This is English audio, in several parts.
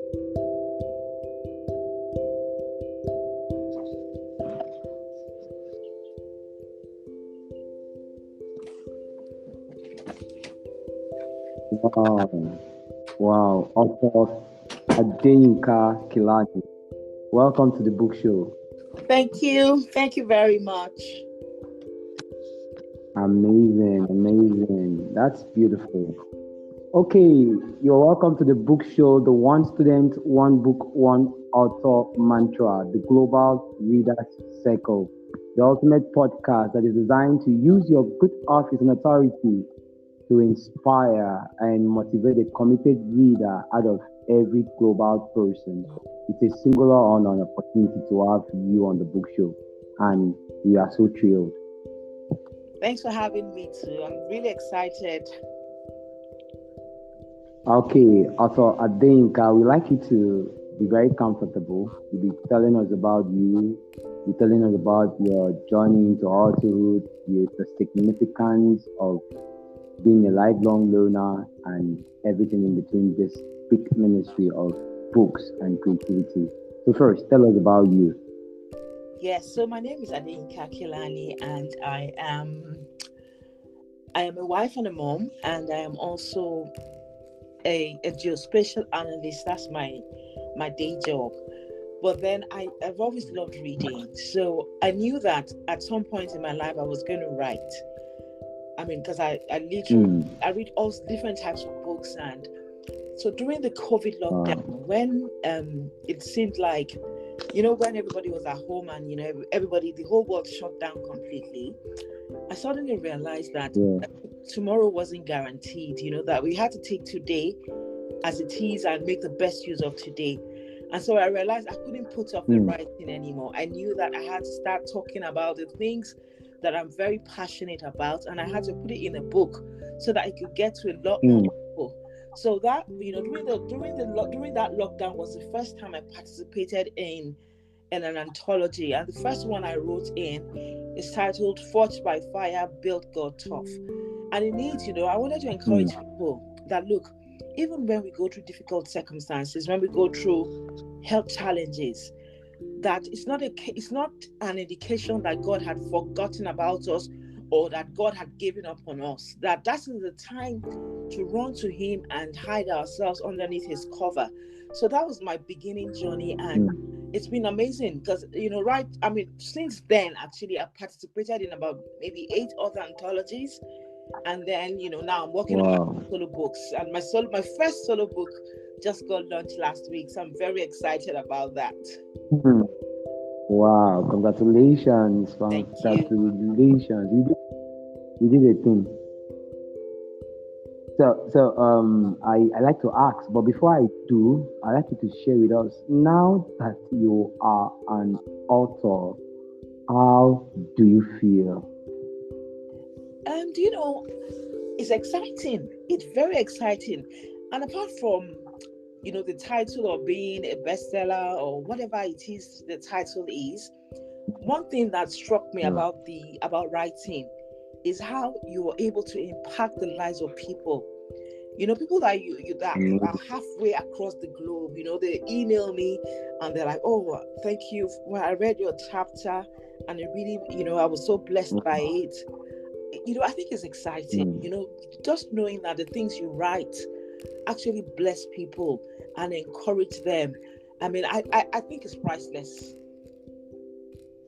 Wow, wow. Author Yinka, Kilani. Welcome to the book show. Thank you. Thank you very much. Amazing, amazing. That's beautiful. Okay, you're welcome to the book show, the one student, one book, one author mantra, the Global Readers Circle, the ultimate podcast that is designed to use your good office and authority to inspire and motivate a committed reader out of every global person. It's a singular honor and opportunity to have you on the book show, and we are so thrilled. Thanks for having me too. I'm really excited. Okay, also Adenka, we'd like you to be very comfortable. You'll be telling us about you, be telling us about your journey into adulthood, the significance of being a lifelong learner, and everything in between this big ministry of books and creativity. So first, tell us about you. Yes, so my name is Yinka Kilani, and I am a wife and a mom, and I am also a geospatial analyst. That's my day job. But then I've always loved reading. So I knew that at some point in my life I was going to write. I mean, because I literally Mm, I read all different types of books. And so during the COVID lockdown, wow. when it seemed like, when everybody was at home and everybody, the whole world shut down completely, I suddenly realized that Yeah. tomorrow wasn't guaranteed. That we had to take today as it is and make the best use of today. And so I realized I couldn't put off the Mm, writing anymore. I knew that I had to start talking about the things that I'm very passionate about, and I had to put it in a book so that it could get to a lot more mm, people. So that during that lockdown was the first time I participated in an anthology, and the first one I wrote in is titled "Forged by Fire, Built God Tough." And it needs, I wanted to mm, encourage people that look, even when we go through difficult circumstances, when we go through health challenges, that it's not an indication that God had forgotten about us or that God had given up on us. That is the time to run to Him and hide ourselves underneath His cover. So that was my beginning journey, and mm. it's been amazing because right. I mean, since then, actually, I participated in about maybe 8 other anthologies, and then now I'm working on my Wow. solo books, and my first solo book just got launched last week, so I'm very excited about that. Mm. Wow. Congratulations. Thank you. Congratulations. You did a thing. I like to ask, but before I do, I like you to share with us now that you are an author. How do you feel? And it's exciting. It's very exciting. And apart from the title of being a bestseller or whatever it is the title is, one thing that struck me Yeah. about writing is how you are able to impact the lives of people. People that you that are Amazing. halfway across the globe. They email me and they're like, "Oh, thank you. Well, I read your chapter, and it really, I was so blessed by Wow. it." I think it's exciting. Mm. Just knowing that the things you write actually bless people and encourage them. I mean, I think it's priceless.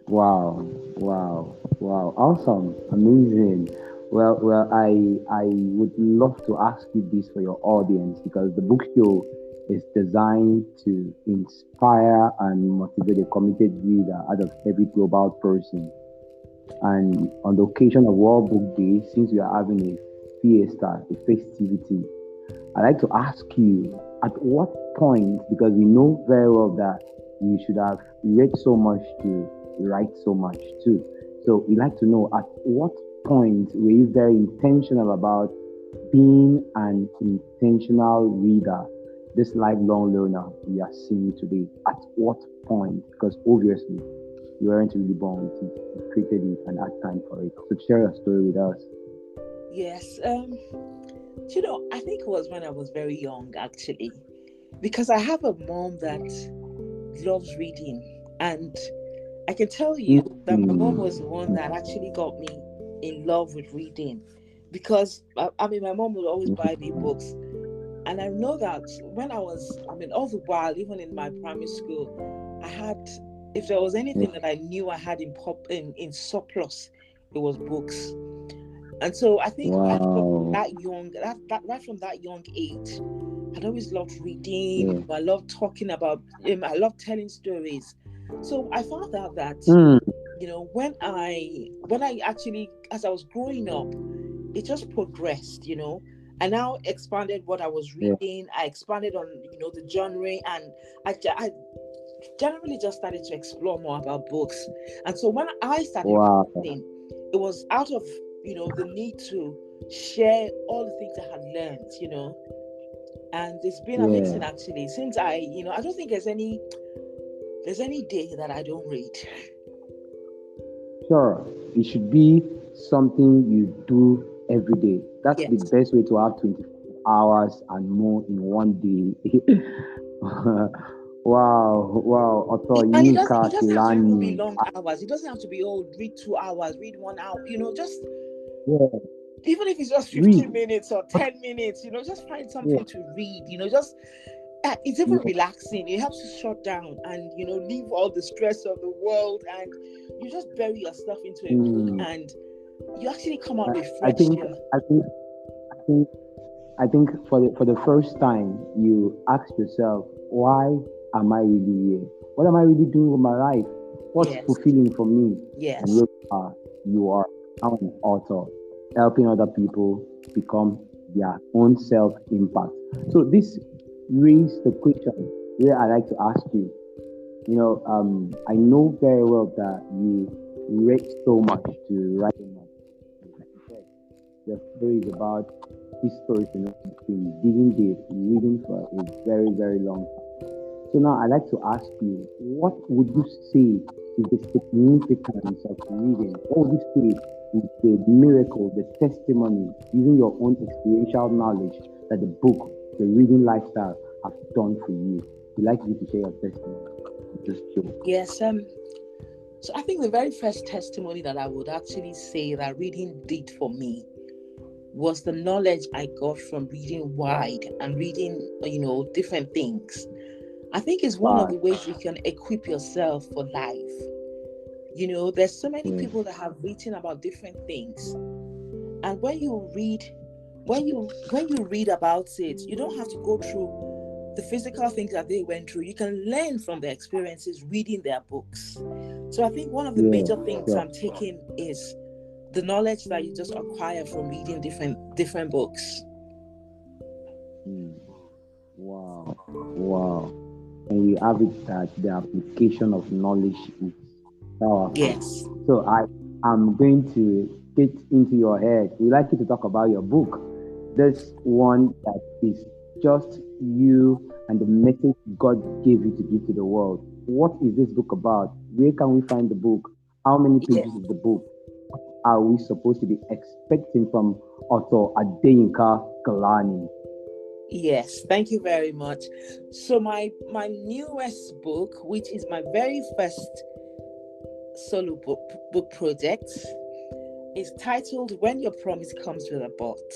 Wow, wow, wow, awesome, amazing. I would love to ask you this for your audience because the book show is designed to inspire and motivate a committed reader out of every global person. And on the occasion of World Book Day, since we are having a fiesta, a festivity, I'd like to ask you at what point, because we know very well that you should have read so much to write so much too. So we'd like to know at what point were you very intentional about being an intentional reader, this lifelong learner we are seeing today? At what point? Because obviously you weren't really born with it, you created it and had time for it. So share your story with us. Yes. I think it was when I was very young, actually. Because I have a mom that loves reading, and I can tell you that my mom Mm. was the one that actually got me in love with reading. Because I mean, my mom would always buy me books, and I know that when I mean, all the while, even in my primary school, I had, if there was anything that I knew I had in surplus, it was books. And so I think right from Wow. that young, that right from that young age, I'd always loved reading. Yeah. I loved talking about, I love telling stories. So I found out that, Mm. when I actually, as I was growing up, it just progressed. I now expanded what I was Yeah. reading. I expanded on, the genre, and I generally just started to explore more about books. And so when I started Wow. reading, it was out of, the need to share all the things I had learned. And it's been amazing Yeah. actually. Since I don't think there's any day that I don't read. Sure. It should be something you do every day. That's the Yes. best way to have 24 hours and more in one day. Wow. Wow. Author And it Yinka doesn't have to even be Kilani. long hours. It doesn't have to be, read 2 hours, read 1 hour, just Yeah. even if it's just Read. 15 minutes or 10 minutes, just find Yeah. something to read, just it's even Yeah. relaxing. It helps you shut down and, leave all the stress of the world, and you just bury yourself into a book, Mm. and you actually come out I refreshed. think. I think. I think. I think for the first time you ask yourself, why am I really here? What am I really doing with my life? What's Yes. fulfilling for me? And Yes. you are now an author, helping other people become their own self impact. So this raised the question where I like to ask you. I know very well that you read so much to write so much. Like you said, your story is about history philosophy, digging deep, reading for a very, very long time. So now I'd like to ask you, what would you say is the significance of reading? What would you say is the miracle, the testimony, using your own experiential knowledge that the book, the reading lifestyle, have done for you? We'd like you to share your testimony. Just joke. Yes. So I think the very first testimony that I would actually say that reading did for me was the knowledge I got from reading wide and reading, different things. I think it's one of Wow. the ways you can equip yourself for life. There's so many Yeah. people that have written about different things. And when you read about it, you don't have to go through the physical things that they went through. You can learn from their experiences reading their books. So I think one of the Yeah. major things Sure. I'm taking is the knowledge that you just acquire from reading different books. Hmm. Wow. Wow. And we have it that the application of knowledge is powerful. Yes. So I am going to get into your head. We like you to talk about your book. This one that is just you and the message God gave you to give to the world. What is this book about? Where can we find the book? How many Yeah. pages is the book? Are we supposed to be expecting from author Yinka Kilani? Yes, thank you very much. So my newest book, which is my very first solo book project, is titled "When Your Promise Comes with a But: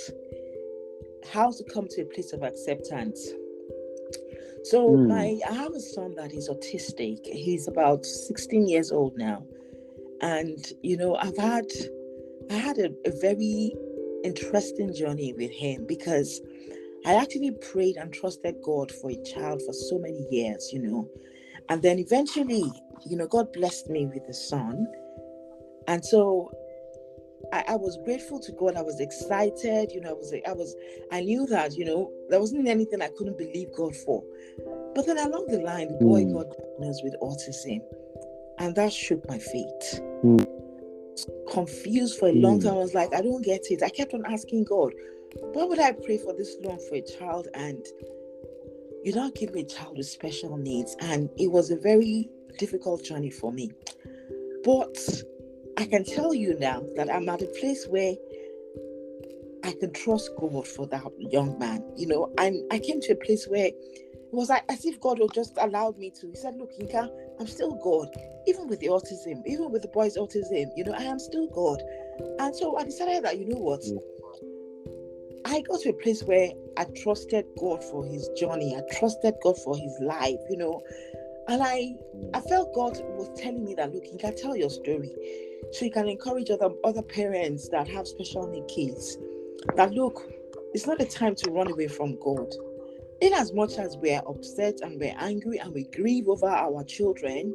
How to Come to a Place of Acceptance." So Hmm. I have a son that is autistic. He's about 16 years old now, and I had a very interesting journey with him, because I actually prayed and trusted God for a child for so many years. And then eventually, God blessed me with a son. And so I was grateful to God. I was excited. I knew that, there wasn't anything I couldn't believe God for. But then along the line, the boy Hmm. got diagnosed with autism, and that shook my faith. Hmm. Confused for a long Hmm. time. I was like, I don't get it. I kept on asking God, why would I pray for this long for a child, and you don't give me a child with special needs? And it was a very difficult journey for me. But I can tell you now that I'm at a place where I can trust God for that young man. I came to a place where was like as if God would just allowed me to. He said, look, Yinka, I'm still God. Even with the autism, even with the boy's autism, I am still God. And so I decided that, you know what? I got to a place where I trusted God for his journey. I trusted God for his life, And I felt God was telling me that, look, you can tell your story. So you can encourage other parents that have special need kids. That, look, it's not a time to run away from God. In as much as we're upset and we're angry and we grieve over our children,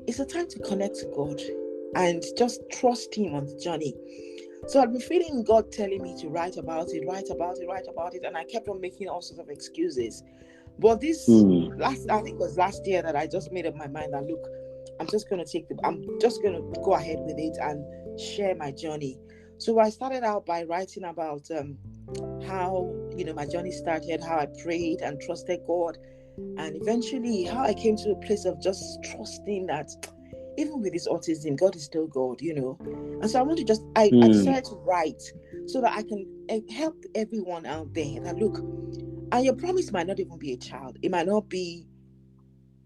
it's a time to connect to God and just trust him on the journey. So I'd been feeling God telling me to write about it. And I kept on making all sorts of excuses. But this I think it was last year that I just made up my mind that, look, I'm just going to go ahead with it and share my journey. So I started out by writing about how, my journey started, how I prayed and trusted God. And eventually how I came to a place of just trusting that even with this autism, God is still God, And so I want to I decided to write so that I can help everyone out there that, look, and your promise might not even be a child. It might not be,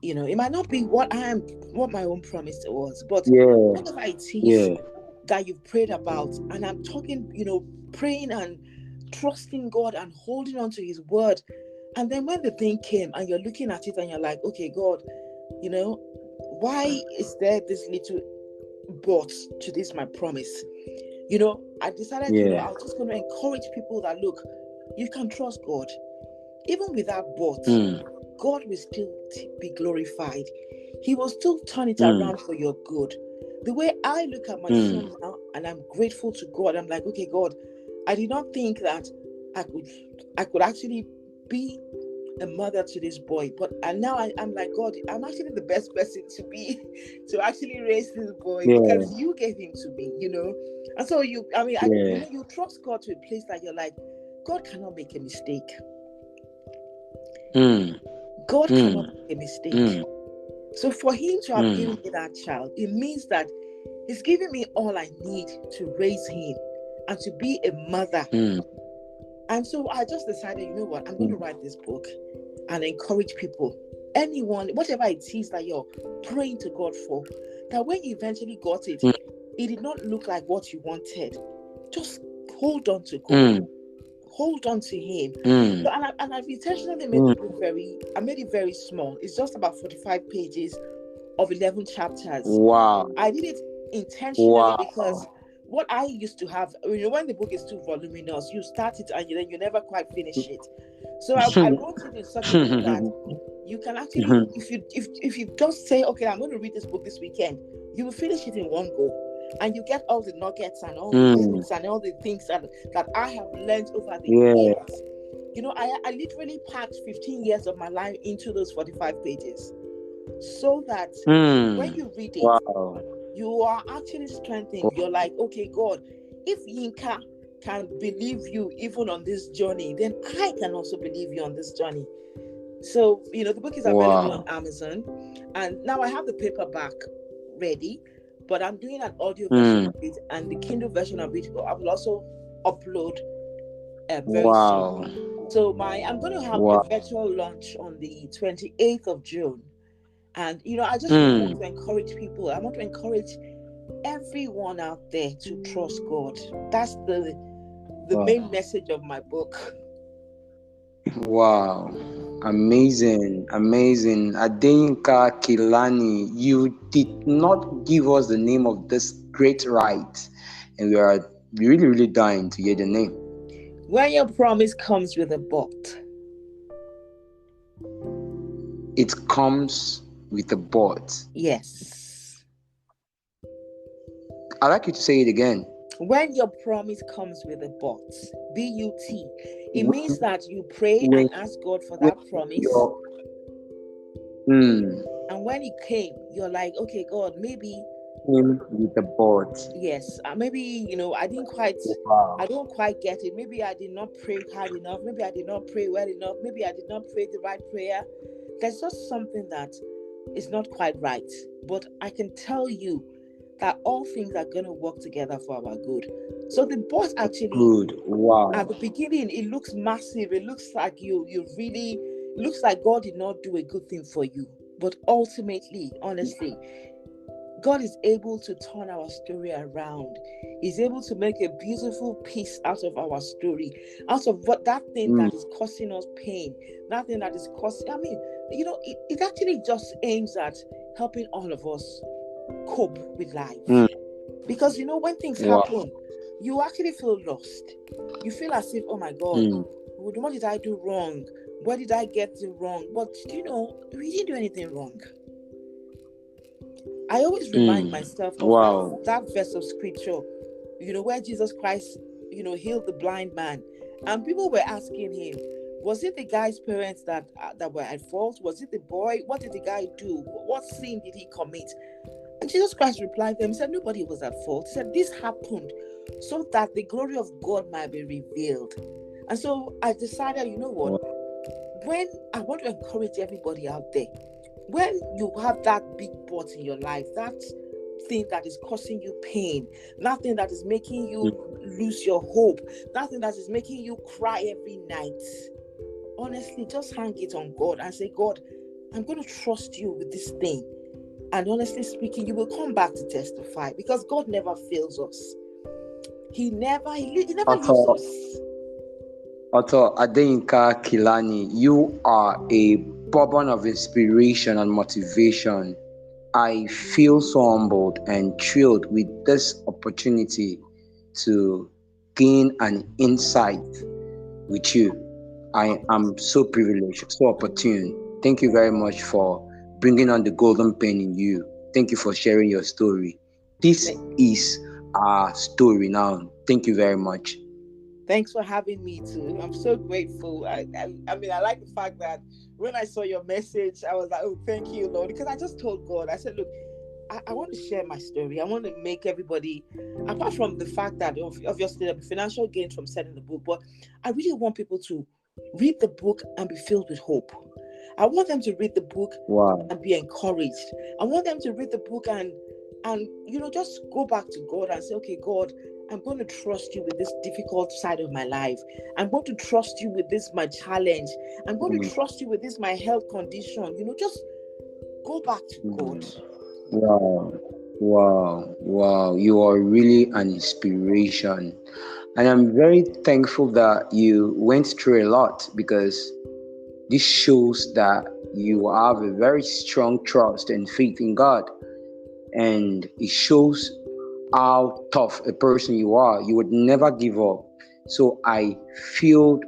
it might not be what my own promise was, but whatever it is that you've prayed about, and I'm talking, praying and trusting God and holding on to his word. And then when the thing came and you're looking at it and you're like, okay, God, why is there this little but to this, my promise? I decided, I was just going to encourage people that, look, you can trust God. Even with that but, God will still be glorified. He will still turn it around for your good. The way I look at my son now, and I'm grateful to God, I'm like, okay, God, I did not think that I could actually be a mother to this boy, and now I'm like, God, I'm actually the best person to actually raise this boy because you gave him to me, And so you trust God to a place that you're like, God cannot make a mistake. God cannot make a mistake. So for him to have given me that child, it means that he's giving me all I need to raise him and to be a mother. And so I just decided, you know what, I'm going to write this book and encourage people, anyone, whatever it is that you're praying to God for, that when you eventually got it, it did not look like what you wanted. Just hold on to God. Hold on to him. So, and I've intentionally made the book I made it very small. It's just about 45 pages of 11 chapters. Wow. I did it intentionally because what I used to have, when the book is too voluminous, you start it and then you never quite finish it. So I wrote it in such a way that you can actually, if you just say, okay, I'm going to read this book this weekend, you will finish it in one go. And you get all the nuggets and all the truths and all the things that I have learned over the years. I literally packed 15 years of my life into those 45 pages. So that when you read it, you are actually strengthened. You're like, okay, God, if Yinka can believe you even on this journey, then I can also believe you on this journey. So, the book is available on Amazon. And now I have the paperback ready, but I'm doing an audio version of it, and the Kindle version of it I will also upload very soon. So I'm going to have a virtual launch on the 28th of June. And, I just really want to encourage people. I want to encourage everyone out there to trust God. That's the main message of my book. Wow. Amazing. Yinka Kilani, you did not give us the name of this great rite, and we are really, really dying to hear the name. When your promise comes with a but. It comes with a but. Yes. I'd like you to say it again. When your promise comes with a but, B-U-T, it means that you pray and ask God for that promise. And when it came, you're like, okay, God, maybe with the but. Yes, maybe I don't quite get it. Maybe I did not pray hard enough. Maybe I did not pray well enough. Maybe I did not pray the right prayer. There's just something that is not quite right. But I can tell you that all things are going to work together for our good. So the but actually, good. Wow. At the beginning, it looks massive. It looks like you really, Looks like God did not do a good thing for you. But ultimately, honestly, God is able to turn our story around. He's able to make a beautiful piece out of our story, out of what that thing Mm. that is causing us pain, that thing that is causing. I mean, it actually just aims at helping all of us cope with life. Mm. Because when things Wow. happen, you actually feel lost. You feel as if, oh my God, Mm. what did I do wrong? Where did I get it wrong? But we didn't do anything wrong. I always remind Mm. myself of Wow. that verse of scripture, where Jesus Christ, healed the blind man. And people were asking him, was it the guy's parents that were at fault? Was it the boy? What did the guy do? What sin did he commit? And Jesus Christ replied to them, he said, nobody was at fault. He said, this happened so that the glory of God might be revealed. And so I decided, you know what? Wow. When I want to encourage everybody out there, when you have that big but in your life, that thing that is causing you pain, that thing that is making you lose your hope, that thing that is making you cry every night, honestly, just hang it on God and say, God, I'm going to trust you with this thing. And honestly speaking, you will come back to testify, because God never fails us. He never leaves Author, us. Author Adeyinka Kilani, you are a bourbon of inspiration and motivation. I feel so humbled and thrilled with this opportunity to gain an insight with you. I am so privileged, so opportune. Thank you very much for bringing on the golden pen in you. Thank you for sharing your story. This is our story now. Thank you very much. Thanks for having me too. I'm so grateful. I mean, I like the fact that when I saw your message, I was like, oh, thank you, Lord. Because I just told God, I said, look, I want to share my story. I want to make everybody, apart from the fact that obviously there'll be financial gain from selling the book, but I really want people to read the book and be filled with hope. I want them to read the book Wow. and be encouraged. I want them to read the book and just go back to God and say, okay, God, I'm going to trust you with this difficult side of my life. I'm going to trust you with this my challenge. I'm going to Mm. trust you with this my health condition. Just go back to God. Mm. Wow. Wow. Wow. You are really an inspiration. And I'm very thankful that you went through a lot, because this shows that you have a very strong trust and faith in God. And it shows how tough a person you are. You would never give up. So I feel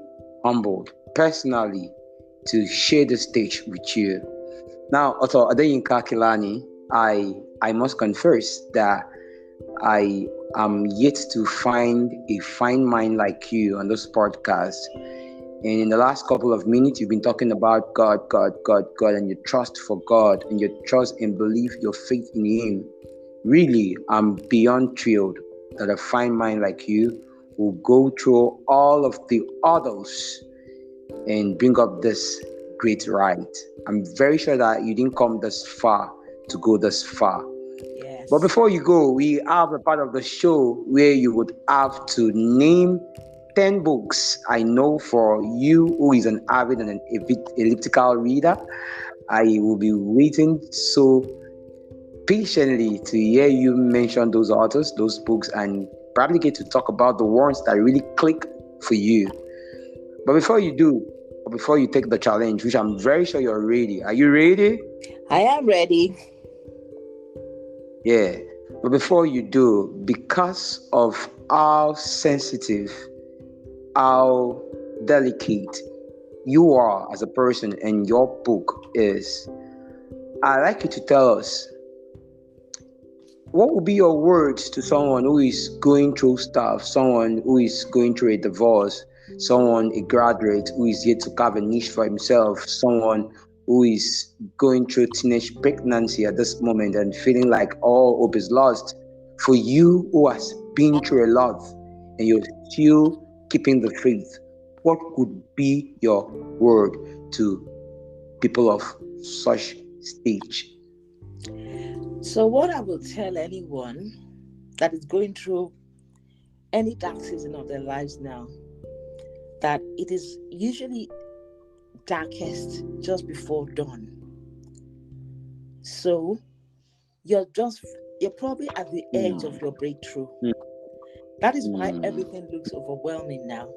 humbled personally to share the stage with you. Now, Otto Adeyinka Kilani, I must confess that I am yet to find a fine mind like you on this podcast. And in the last couple of minutes, you've been talking about God, God, God, God, and your trust for God, and your trust and belief, your faith in Him. Really, I'm beyond thrilled that a fine mind like you will go through all of the others and bring up this great ride. I'm very sure that you didn't come this far to go this far. But Yes. before you go, we have a part of the show where you would have to name 10 books. I know for you, who is an avid and an elliptical reader, I will be waiting so patiently to hear you mention those authors, those books, and probably get to talk about the ones that really click for you. But before you do, or before you take the challenge, which I'm very sure you're ready. Are you ready? I am ready. Yeah. But before you do, because of how sensitive, how delicate you are as a person and your book is, I'd like you to tell us, what would be your words to someone who is going through stuff, someone who is going through a divorce, someone, a graduate who is yet to carve a niche for himself, someone who is going through teenage pregnancy at this moment and feeling like all hope is lost? For you who has been through a lot and you're still keeping the faith, what could be your word to people of such stage? So, what I will tell anyone that is going through any dark season of their lives now, that it is usually darkest just before dawn. So you're probably at the edge of mm, your breakthrough. mm, That is why mm, everything looks overwhelming now.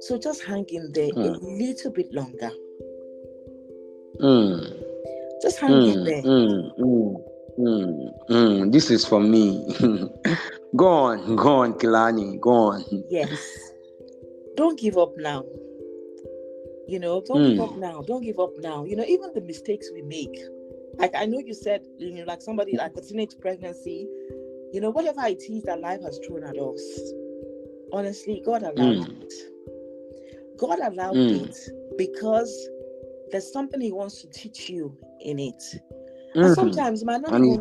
So just hang in there a mm, little bit longer. mm, Just hang in mm, there. mm, This is for me. Go on, Kilani, go on. Yes. Don't give up now. Don't give up Mm, now. Don't give up now. Even the mistakes we make. Like I know you said, like somebody like a teenage pregnancy, whatever it is that life has thrown at us. Honestly, God allowed mm, it. God allowed it mm, because there's something He wants to teach you in it. And mm. sometimes And he's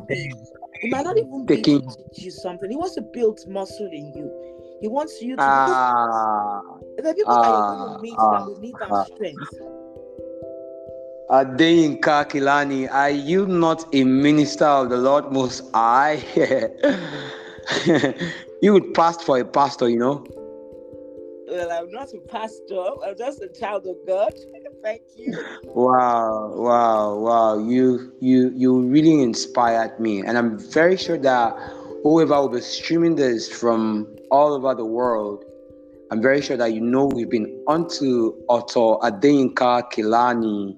it might not even be to taking. teach you something. He wants to build muscle in you. He wants you to, because Ah, the people that you're going to ah, meet that ah, will need that ah. strength. Yinka, Kilani, are you not a minister of the Lord Most High? You would pass for a pastor, you know. Well, I'm not a pastor. I'm just a child of God. Thank you. Wow, wow, wow. You really inspired me. And I'm very sure that whoever will be streaming this from all over the world, I'm very sure that we've been onto Otto Adeyinka Kilani.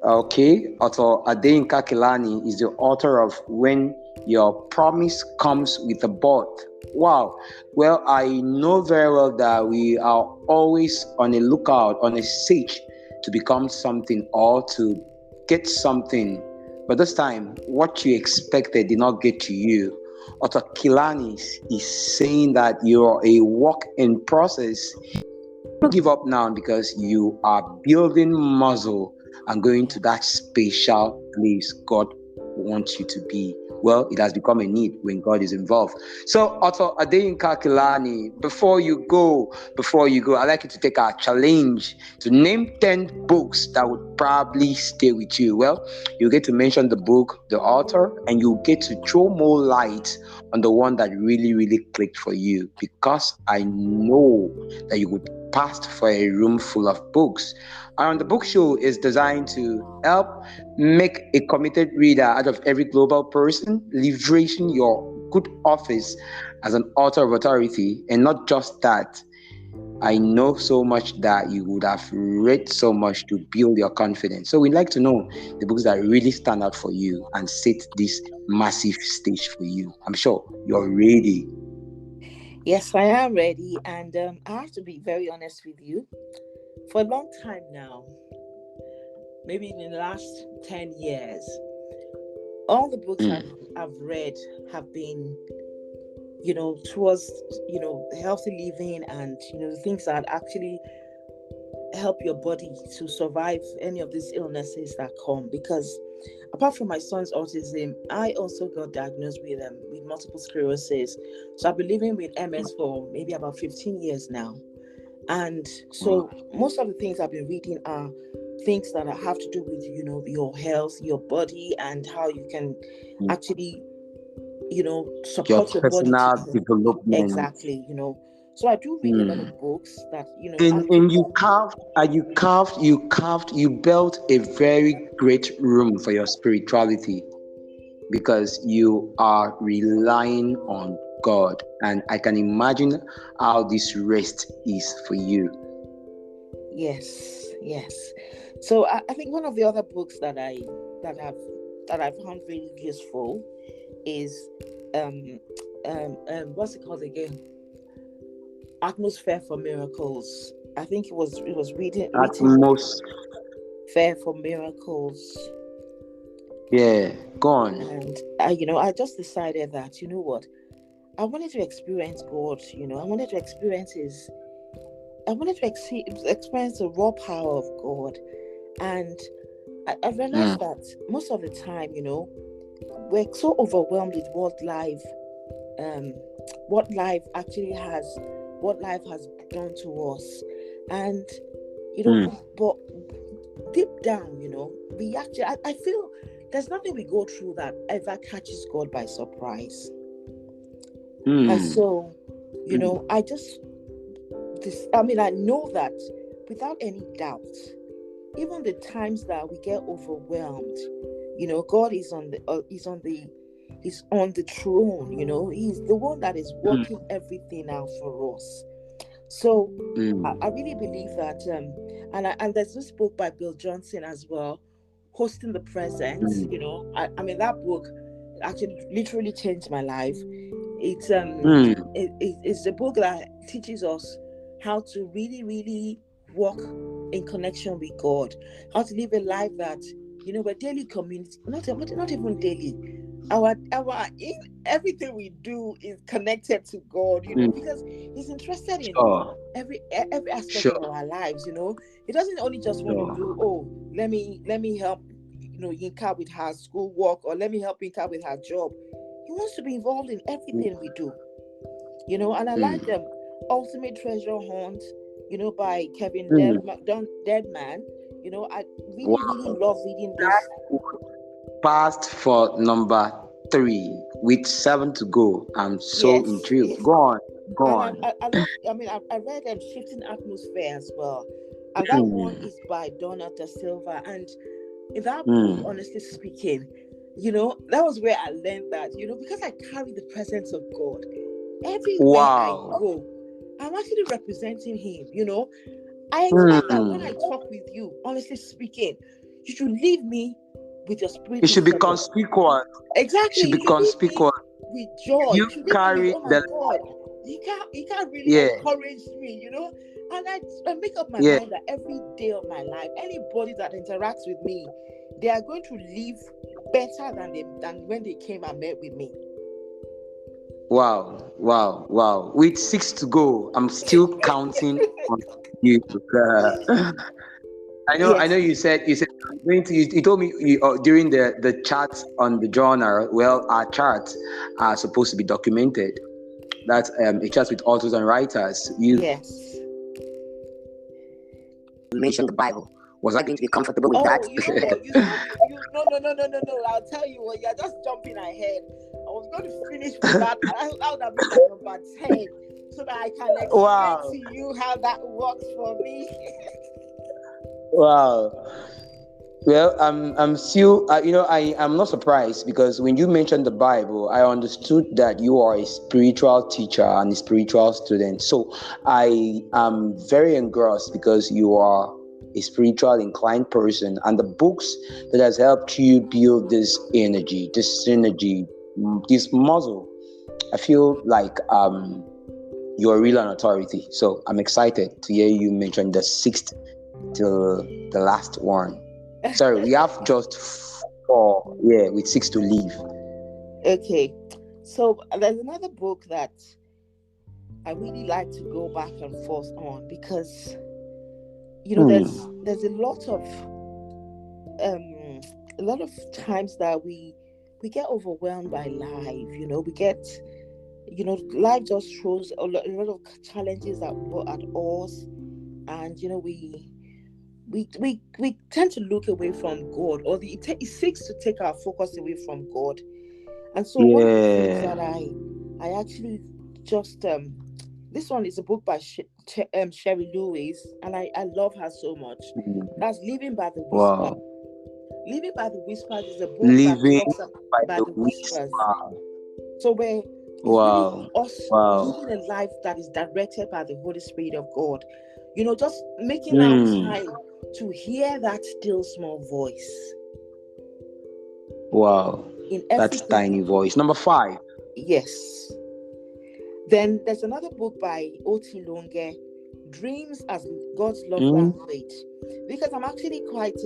Okay, author Adeyinka Kilani is the author of When Your Promise Comes with a But. Wow. Well, I know very well that we are always on a lookout, on a search to become something or to get something. But this time, what you expected did not get to you. Author Kilani is saying that you're a work in process. Don't give up now because you are building muscle and going to that Yes. special place God wants you to be. Well, it has become a need when God is involved. So, Otto Adeyinka Kilani, before you go, I'd like you to take our challenge to name 10 books that would probably stay with you. Well, you get to mention the book, the author, and you get to throw more light on the one that really, really clicked for you, because I know that you would pass for a room full of books. And the book show is designed to help make a committed reader out of every global person, leveraging your good office as an author of authority. And not just that, I know so much that you would have read so much to build your confidence. So we'd like to know the books that really stand out for you and set this massive stage for you. I'm sure you're ready. Yes, I am ready. And I have to be very honest with you. For a long time now, maybe in the last 10 years, all the books Mm, I've read have been, towards, healthy living and, the things that actually help your body to survive any of these illnesses that come. Because apart from my son's autism, I also got diagnosed with multiple sclerosis. So I've been living with MS for maybe about 15 years now. And so wow. most of the things I've been reading are things that have to do with, your health, your body, and how you can actually, Your support your body to personal development. exactly, So I do read a lot Mm. of books that, And actually, you built a very great room for your spirituality, because you are relying on God. And I can imagine how this rest is for you. yes, yes. So I think one of the other books that I've that I found really useful is what's it called again? Atmosphere for Miracles. I think it was written Atmos, Fair for Miracles. yeah, go on. And I just decided that, what, I wanted to experience God. I wanted to experience experience the raw power of God. And I realized Mm, that most of the time, we're so overwhelmed with um what life actually has what life has done to us. And mm, but deep down, we actually I feel there's nothing we go through that ever catches God by surprise. And mm, so, mm, I know that without any doubt, even the times that we get overwhelmed, God is on the throne. He's the one that is Mm, working everything out for us. So I mm, really believe that, and there's this book by Bill Johnson as well, Hosting the Present. mm, I mean, that book actually literally changed my life. It's mm. it's a book that teaches us how to really, really walk in connection with God, how to live a life that, we're daily community, not even daily. Our in everything we do is connected to God, Mm. because He's interested in Sure, every aspect of sure, our lives. He doesn't only just want to do, sure. oh, let me help, Yinka with her school work, or let me help Yinka with her job. He wants to be involved in everything we do. And I like Mm. them. Ultimate Treasure Hunt, by Kevin Mm. Deadman. I really, really Wow. love reading this. Passed for number three with seven to go. I'm so Yes, intrigued. Go on, go and on. I love. I mean, I read Shifting Atmosphere as well, and that one Mm. is by Donna Da Silva. And in that book, Mm. honestly speaking, that was where I learned that, because I carry the presence of God everywhere I Wow. go, I'm actually representing Him. I expect that when I Mm. talk with you, honestly speaking, you should leave me with your spirit It should be influence. conspicuous. It Exactly. should be You should leave me conspicuous. with joy. You You should leave me with, carry oh my the God, you can't really yeah, encourage me. And I make up my yeah. mind that every day of my life, anybody that interacts with me, they are going to leave better than when they came and met with me. Wow, wow, wow. With six to go, I'm still counting on you. I know. Yes. You said I'm going to. You told me during the chat on the journal. Well, our charts are supposed to be documented. That's a chat with authors and writers. You Yes. mentioned the Bible. Was I going to be comfortable with Oh, that? you know what? You said you no, no, no, no, no, no. I'll tell you what. You're just jumping ahead. I was going to finish with that. I would have been my number 10, so that I can explain Wow, to you how that works for me. wow. Well, I'm still, I'm not surprised because when you mentioned the Bible, I understood that you are a spiritual teacher and a spiritual student. So I am very engrossed because you are a spiritual inclined person, and the books that has helped you build this energy, this synergy, this muscle. I feel like you're really an authority. So I'm excited to hear you mention the sixth till the last one. Sorry, we have just four. Yeah, with six to leave. Okay, so there's another book that I really like to go back and forth on, because Hmm. there's um a lot of times that we get overwhelmed by life. We get, life just throws a lot of challenges at us, and we tend to look away from God, or it seeks to take our focus away from God. And so one of the things Yeah. that I actually just this one is a book by Sherry Lewis, and I love her so much. Hmm. That's Living by the Whisper. Wow. Living by the Whispers is a book that Living talks by by the the whispers. whisper. So where it's really Wow. us Wow. living a life that is directed by the Holy Spirit of God. Just making out Hmm. time to hear that still small voice Wow. in That's everything we tiny do. voice. Number five. Yes. Then there's another book by Oti Longe, Dreams as God's Love Hmm. Language. Because I'm actually quite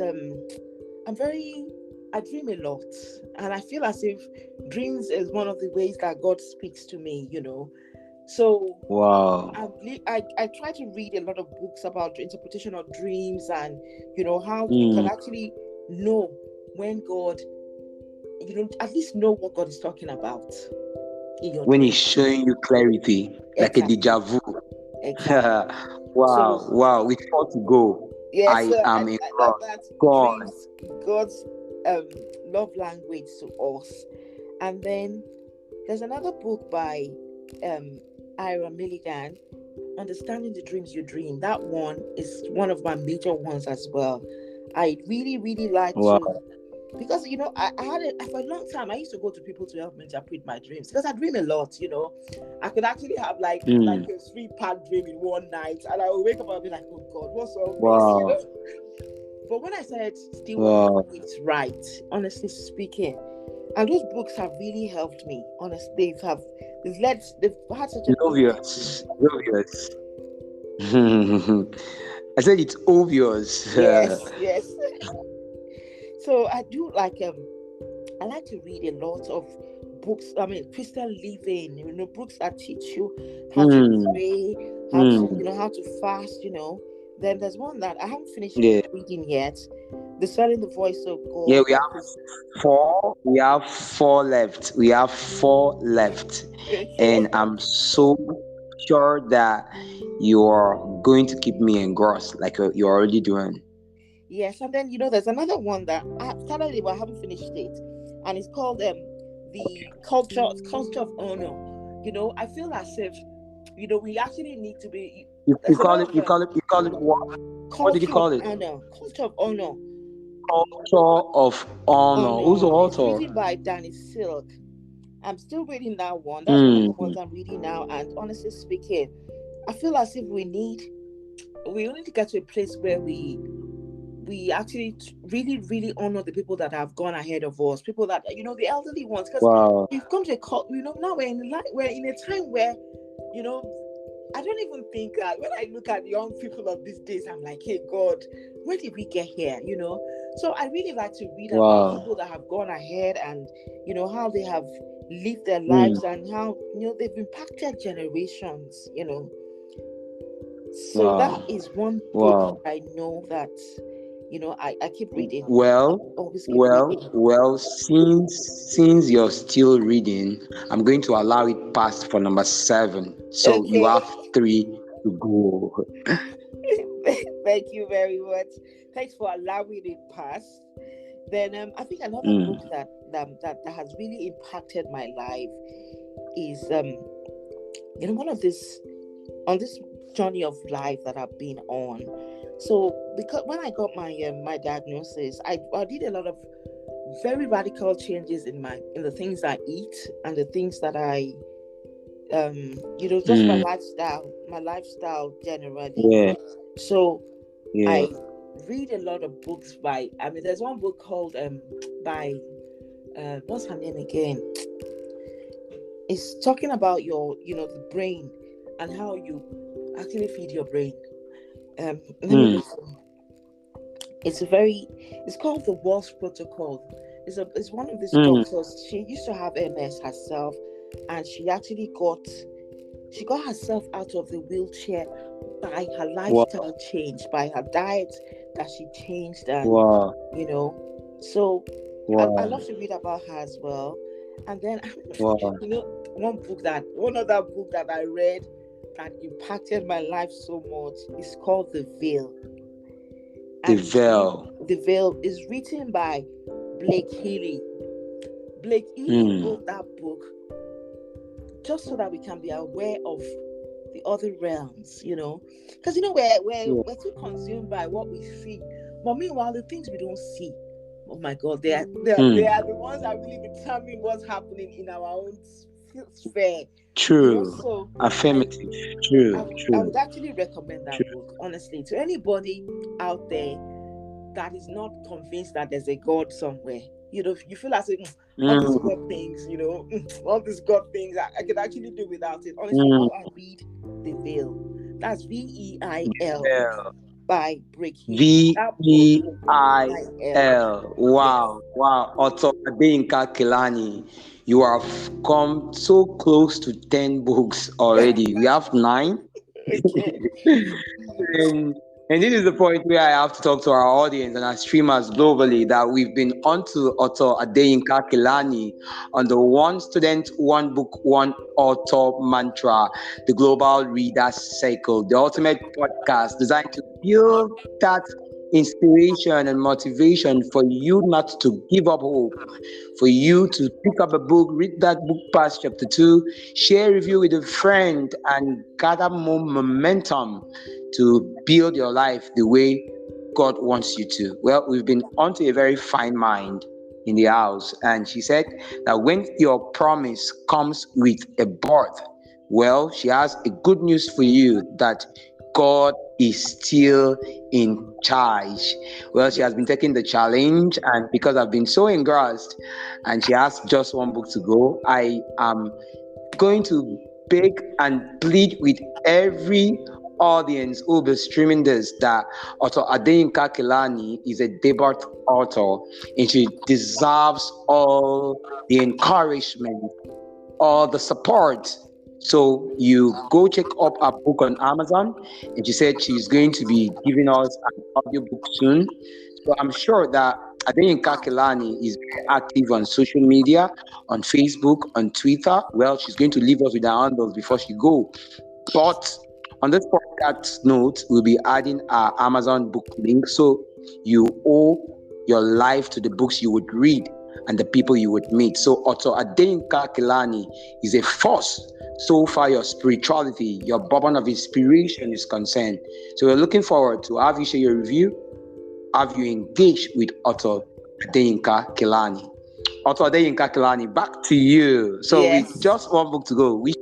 I'm very I dream a lot, and I feel as if dreams is one of the ways that God speaks to me. So Wow. I try to read a lot of books about interpretation of dreams, and how you can Hmm. actually know when God, at least know what God is talking about in your When he's dream. showing you clarity, like a Exactly. deja vu. Exactly. So Wow. Wow. With four to go, yes, I am that's engrossed. Go on. dreams, God's love language to us. And then there's another book by um Ira Milligan, Understanding the Dreams You Dream. That one is one of my major ones as well. I really, really like to, Wow. because I had it for a long time. I used to go to people to help me interpret my dreams because I dream a lot. I could actually have like Mm. a 3-part dream in one night, and I would wake up and be like, "Oh God, what's all this?" Wow. But when I started still want to Wow. do it right, honestly speaking, and those books have really helped me. Honestly, they've had such It's an impact. obvious. It's obvious. I said it's obvious. Yes, yes. So I do I like to read a lot of books. I mean, Christian living, books that teach you how to Mm. pray, how to, Mm. how to fast. Then there's one that I haven't finished Yeah. reading yet. Discerning the voice of Yeah, God. we have four. We have four left. We have four left. Okay. And I'm so sure that you're going to keep me engrossed like you're already doing. Yes, and then there's another one that I started it, but I haven't finished it, and it's called the culture of honor. I feel as if we actually need to be. You There's a call lot it, of you call it what? What did you culture of call it? honor, culture of honor, Culture of honor. Who's the honor. It's author? written by Danny Silk. I'm still reading that one. That's one of the Mm. ones I'm reading now. And honestly speaking, I feel as if we only need to get to a place where we actually really, really honor the people that have gone ahead of us, people that the elderly ones, because Wow. we've come to a now we're in a time where you know I don't even think that when I look at young people of these days, I'm like, hey God, where did we get here? So I really like to read about Wow. people that have gone ahead and how they have lived their Mm. lives and how they've impacted generations. So that Wow. is one book Wow. I know that I keep reading. I Well, always keep well, reading. well, since you're still reading, I'm going to allow it pass for number 7. So you Okay. have 3 to go. Thank you very much. Thanks for allowing it pass. Then I think another book Mm. that has really impacted my life is one of this on this journey of life that I've been on. So because when I got my diagnosis, I did a lot of very radical changes in the things I eat and the things that I just Mm. my lifestyle generally. Yeah, So yeah. I read a lot of books there's one book called by what's her name again? It's talking about the brain and how you actually feed your brain. Let me Mm. look for it's called the Walsh Protocol. It's one of these Mm. doctors. She used to have MS herself, and she actually got herself out of the wheelchair by her Wow, lifestyle change, by her diet that she changed, and wow, you know. So I wow, love to read about her as well. And then wow. one other book that I read that impacted my life so much is called The Veil. The And veil. The Veil is written by Blake Healy. Blake Healy Mm. wrote that book just so that we can be aware of the other realms. Because Yeah. we're too consumed by what we see, but meanwhile the things we don't see, oh my God, they are Mm. the ones that really determine what's happening in our own sphere. True. So I Affirmative. I True, would, I true, would actually recommend that true. book honestly to anybody out there that is not convinced that there's a God somewhere. You feel as if all these Mm. God things, all these God things, I could actually do without it. Honestly, Mm. go and read The Veil. That's Veil Veil. by Brick Healy. That book, VEIL. VEIL. Yes. Wow, wow. Author Yinka Kilani. You have come so close to 10 books already. We have 9. Okay. And, and this is the point where I have to talk to our audience and our streamers globally that we've been onto Otto Adeyinka Kilani on the One Student, One Book, One Author mantra, the Global Readers Cycle, the ultimate podcast designed to build that inspiration and motivation for you not to give up hope, for you to pick up a book, read that book past chapter 2, share review with a friend, and gather more momentum to build your life the way God wants you to? Well, we've been onto a very fine mind in the house, and she said that when your promise comes with a birth, well, she has a good news for you that God is still in charge. Well, she has been taking the challenge, and because I've been so engrossed, and she has just one book to go, I am going to beg and plead with every audience who will be streaming this that author Adeyinka Kilani is a debut author, and she deserves all the encouragement, all the support. So you go check up her book on Amazon, and she said she's going to be giving us an audiobook soon. So I'm sure that Adeyinka Kilani is very active on social media, on Facebook, on Twitter. Well, she's going to leave us with her handles before she go. But on this podcast note, we'll be adding our Amazon book link. So you owe your life to the books you would read and the people you would meet. So author Adeyinka Kilani is a force so far your spirituality, your bourbon of inspiration is concerned. So we're looking forward to have you share your review, have you engage with author Adeyinka Kilani. Author Adeyinka Kilani, back to you. So with Yes, just one book to go, we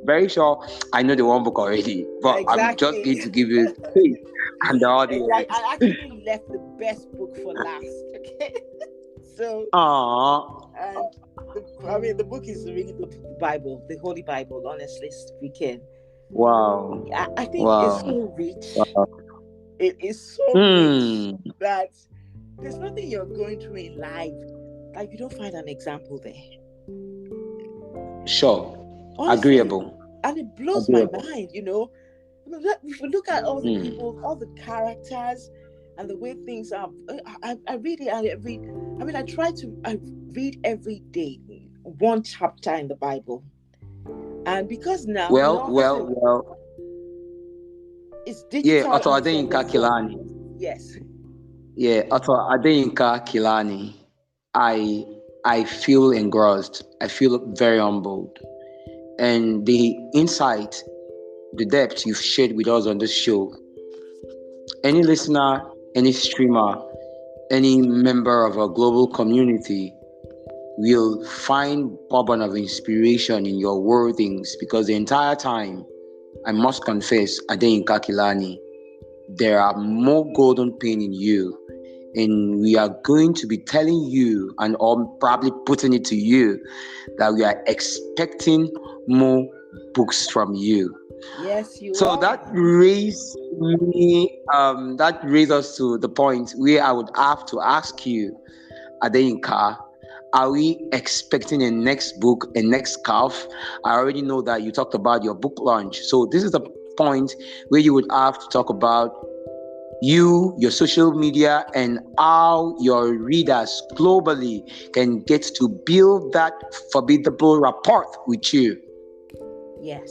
very sure I know the one book already, but I'm just going exactly. to give you space and the Exactly. audience. I actually left the best book for last. Okay. So, Aww. and the book is really the Bible, the Holy Bible, honestly speaking. Wow. I think it's Wow. so rich. Wow. It is so rich Hmm. that there's nothing you're going through in life that you don't find an example there. Sure. Honestly, Agreeable. and it blows my Agreeable. mind. If we look at all the Hmm. people, all the characters, and the way things are, I read every day one chapter in the Bible, and because now Well, well, obviously well. it's Yeah, digital Author and it's on your Adeyinka phone. Kilani. Yes, Yeah, Author Adeyinka Kilani. I I feel engrossed. I feel very humbled. And the insight, the depth you've shared with us on this show, any listener, any streamer, any member of a global community will find bourbon of inspiration in your wordings because the entire time, I must confess, Adeyinka Kilani, there are more golden pain in you. And we are going to be telling you and or probably putting it to you that we are expecting more books from you. yes, you So that are. raised that raised us to the point where I would have to ask you, Adeyinka, are we expecting a next book, a next scarf? I already know that you talked about your book launch. So this is the point where you would have to talk about you, your social media, and how your readers globally can get to build that formidable rapport with you. Yes.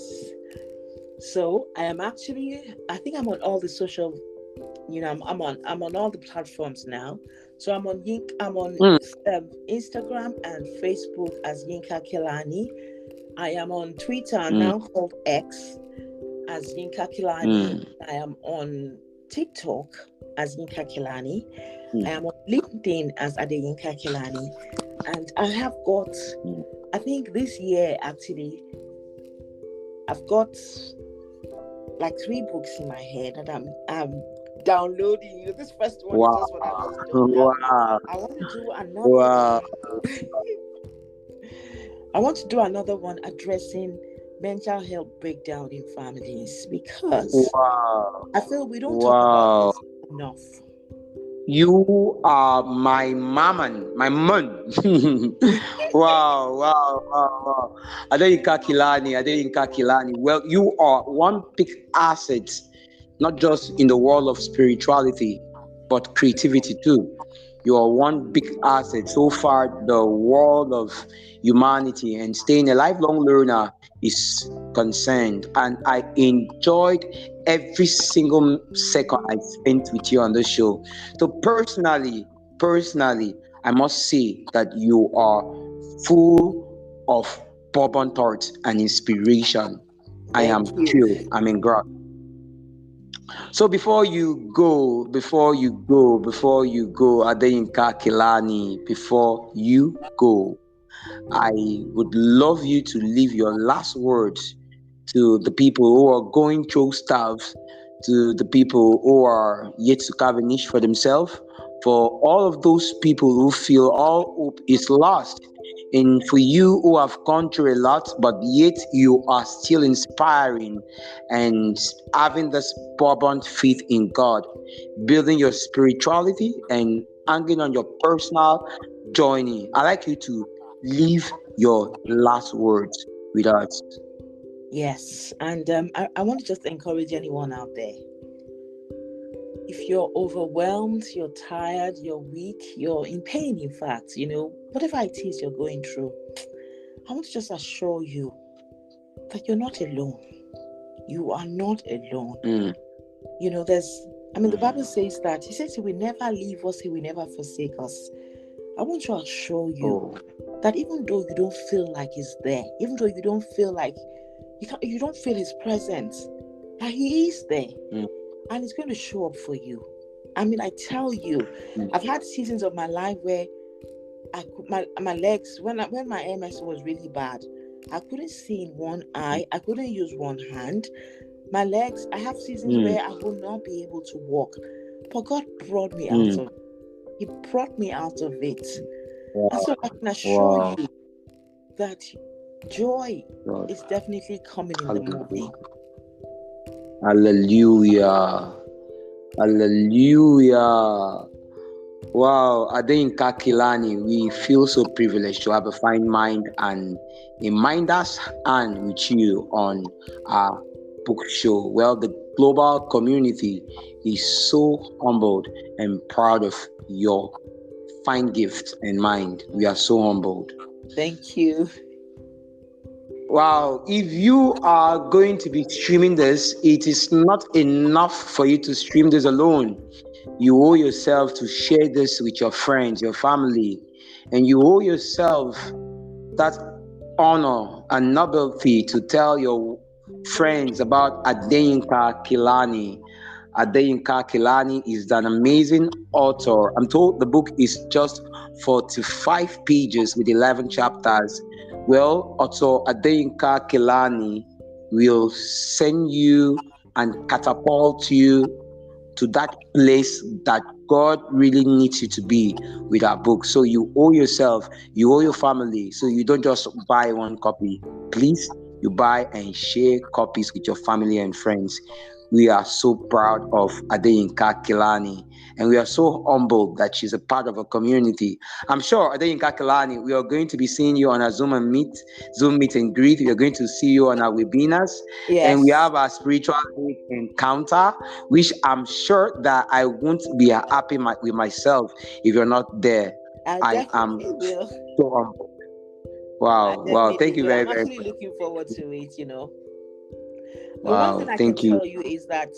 So I think I'm on all the social, I'm on all the platforms now. So I'm on Mm, Instagram and Facebook as Yinka Kilani. I am on Twitter mm, now called X as Yinka Kilani. mm, I am on TikTok as Yinka Kilani. I am mm, on LinkedIn as Yinka Kilani. And I have got, mm. I think this year actually, I've got like 3 books in my head that I'm downloading. This first one is Wow. just what I just done. Wow. I want to do another Wow. one. I want to do another one addressing mental health breakdown in families because Wow. I feel we don't talk about Wow. this enough. You are my mammon, my man. Wow, wow, wow, wow. Adeyinka Kilani. Well, you are one big asset, not just in the world of spirituality, but creativity too. You are one big asset. So far, the world of humanity and staying a lifelong learner is concerned. And I enjoyed every single second I spent with you on the show. So personally, I must say that you are full of bourbon thoughts and inspiration. I am Thank you. thrilled. I'm engrossed. So before you go, Adeyinka Kilani, before you go, I would love you to leave your last words to the people who are going through stuff, to the people who are yet to carve a niche for themselves, for all of those people who feel all hope is lost, and for you who have gone through a lot, but yet you are still inspiring and having this fervent faith in God, building your spirituality and hanging on your personal journey. I like you to leave your last words with us. Yes, and I want to just encourage anyone out there. If you're overwhelmed, you're tired, you're weak, you're in pain, in fact, whatever it is you're going through, I want to just assure you that you're not alone. You are not alone. Mm, The Bible says that He says He will never leave us, He will never forsake us. I want to assure you oh, that even though you don't feel like He's there, even though you don't feel like you don't feel His presence, that He is there mm, and He's going to show up for you. I tell you, mm, I've had seasons of my life where I could, my legs, when my MS was really bad, I couldn't see in one eye, I couldn't use one hand. My legs, I have seasons mm, where I will not be able to walk, but God brought me out mm. of it. He brought me out of it. And Wow, so I can assure wow, you that joy God, is definitely coming in the hallelujah, morning. hallelujah, hallelujah. Wow, Adeyinka Kilani, we feel so privileged to have a fine mind and a minder's hand with you on our book show. Well, the global community is so humbled and proud of your fine gift and mind. We are so humbled. Thank you. Wow, if you are going to be streaming this, it is not enough for you to stream this alone. You owe yourself to share this with your friends, your family, and you owe yourself that honor and nobility to tell your friends about Adeyinka Kilani. Adeyinka Kilani is an amazing author. I'm told the book is just 45 pages with 11 chapters. Well, author Adeyinka Kilani will send you and catapult you to that place that God really needs you to be with our book. So you owe yourself, you owe your family. So you don't just buy one copy. Please, you buy and share copies with your family and friends. We are so proud of Adeyinka Kilani, and we are so humbled that she's a part of a community. I'm sure Adeyinka Kilani, we are going to be seeing you on a Zoom meet and greet. We are going to see you on our webinars, and we Yes, have our spiritual encounter, which I'm sure that I won't be happy with myself if you're not there. I I am definitely will. so humble. I Wow, wow. definitely Thank you will. very, I'm very actually much. looking forward to it. But one thing Wow, I can thank you. tell you is that,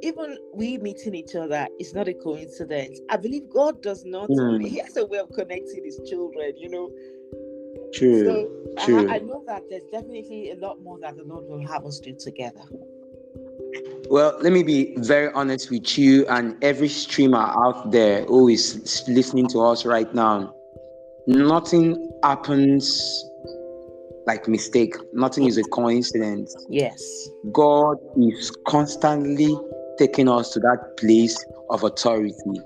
even we meeting each other is not a coincidence. I believe God does not, Hmm, He has a way of connecting His children. So true, I true. know that there's definitely a lot more that the Lord will have us do together. Well, let me be very honest with you and every streamer out there who is listening to us right now. Nothing happens like mistake. Nothing is a coincidence. Yes. God is constantly taking us to that place of authority.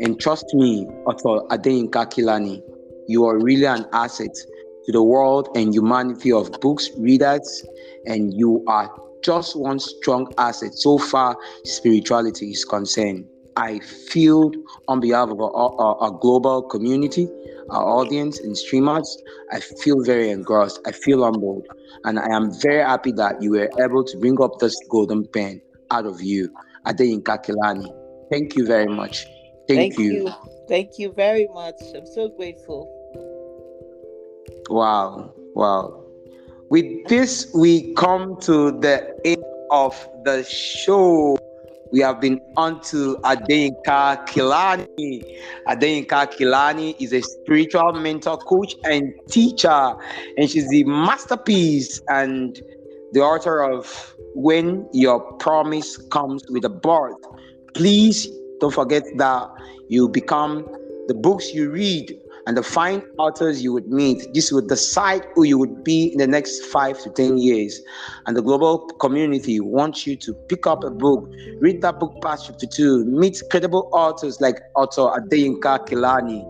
And trust me, Author Adeyinka Kilani, you are really an asset to the world and humanity of books, readers, and you are just one strong asset so far spirituality is concerned. I feel on behalf of our global community, our audience and streamers, I feel very engrossed. I feel humbled. And I am very happy that you were able to bring up this golden pen out of you, Adeyinka Kilani. Thank you very much. Thank Thank you. you. Thank you very much. I'm so grateful. Wow. Wow. With this, we come to the end of the show. We have been on to Adeyinka Kilani. Adeyinka Kilani is a spiritual mentor, coach, and teacher, and she's the masterpiece and the author of when your promise comes with a birth, please don't forget that you become the books you read and the fine authors you would meet. This would decide who you would be in the next 5 to 10 years. And the global community wants you to pick up a book, read that book past 52, meet credible authors like author Yinka, Kilani.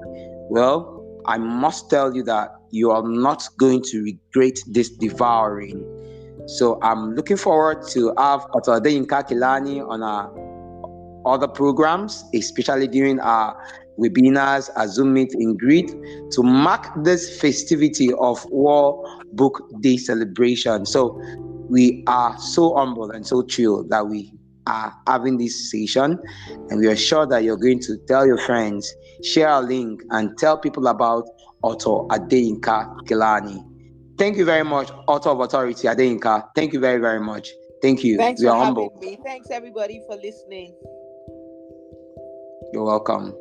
Well, I must tell you that you are not going to regret this devouring. So I'm looking forward to have author Yinka Kilani on our other programs, especially during our webinars, our Zoom meet and greet, to mark this festivity of World Book Day celebration. So we are so humble and so thrilled that we are having this session, and we are sure that you're going to tell your friends, share a link, and tell people about Author Adeyinka Kilani. Thank you very much, Author of Authority Adeyinka. Thank you very, very much. Thank you. Thanks We for are having humble. me. Thanks everybody for listening. You're welcome.